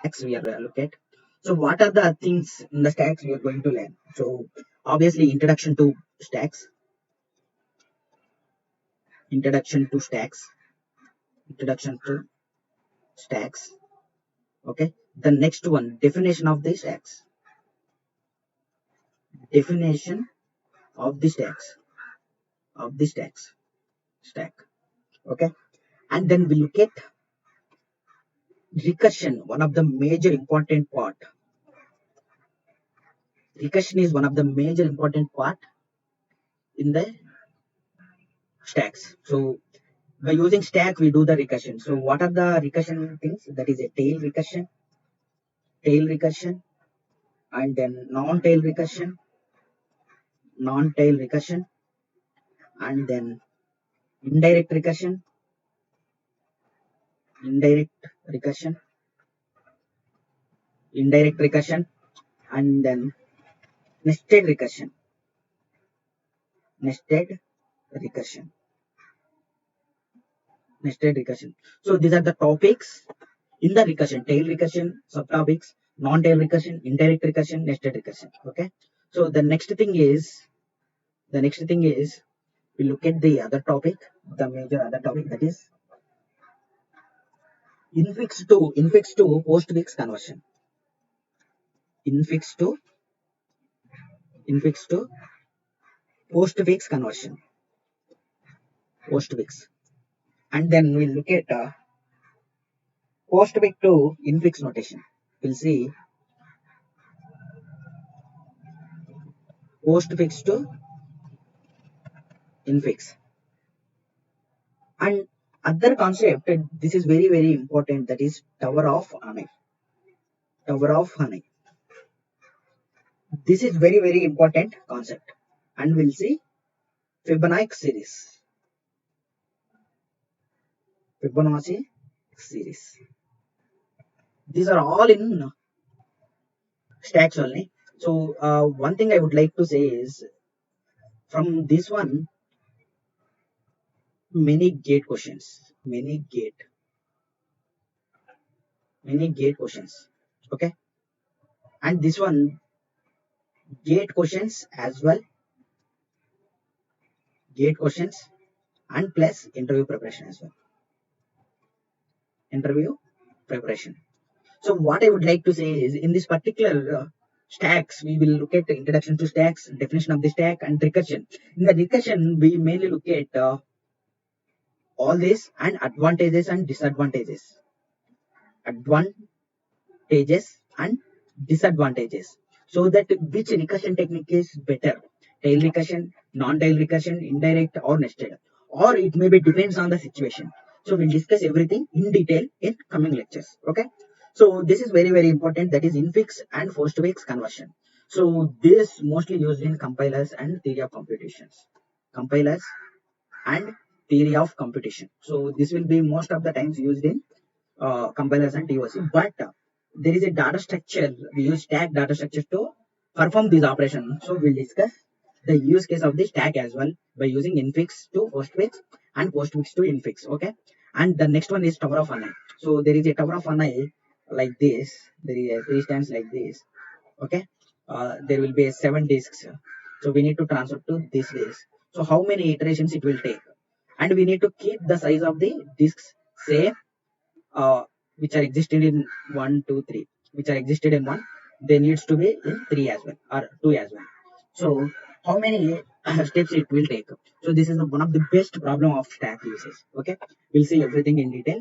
stacks we are look at. So what are the things in the stacks we are going to learn? So obviously stacks, introduction to stacks, introduction to stacks. Okay. The next one, definition of the stacks, definition of the stacks, of the stacks, stack. Okay. And then we look at recursion, one of the major important part. Recursion is one of the major important part in the stacks. So by using stack, we do the recursion. So what are the recursion things? That is a tail recursion, and then non-tail recursion, and then indirect recursion, indirect recursion, indirect recursion, and then nested recursion, nested recursion, nested recursion. So these are the topics in the recursion: tail recursion, subtopics, non-tail recursion, indirect recursion, nested recursion. Okay. So the next thing is we look at the other topic, the major other topic, that is infix to postfix conversion. Infix to postfix conversion. Postfix. And then we'll look at postfix to infix notation. We'll see postfix to infix. And other concept, this is very, very important, that is tower of hanai. Tower of hanai. This is very, very important concept. And we'll see Fibanocci series. Fibanocci series. These are all in stacks only. So one thing I would like to say is, from this one, many gate questions, many gate questions. Okay. And this one, gate questions as well, gate questions, and plus interview preparation as well, interview preparation. So what I would like to say is, in this particular stacks, we will look at the introduction to stacks, definition of the stack, and recursion. In the recursion, we mainly look at all this and advantages and disadvantages, and disadvantages, so that which recursion technique is better: tail recursion, non-tail recursion, indirect, or nested, or it may be depends on the situation. So we'll discuss everything in detail in coming lectures. Okay. So this is very, very important, that is infix and postfix conversion. So this mostly used in compilers and theory of computations, compilers and theory of computation. So this will be most of the times used in compilers and TOC. But there is a data structure. We use stack data structure to perform these operations. So we'll discuss the use case of the stack as well by using infix to postfix and postfix to infix. Okay. And the next one is tower of hanai. So there is a tower of hanai like this. There is a 3 stands like this. Okay. There will be 7 disks. So we need to transfer to this disk. So how many iterations it will take? And we need to keep the size of the disks same, which are existed in 1, 2, 3, which are existed in 1, they needs to be in 3 as well, or 2 as well. So how many steps it will take? So this is one of the best problem of stack uses. Okay, we'll see everything in detail.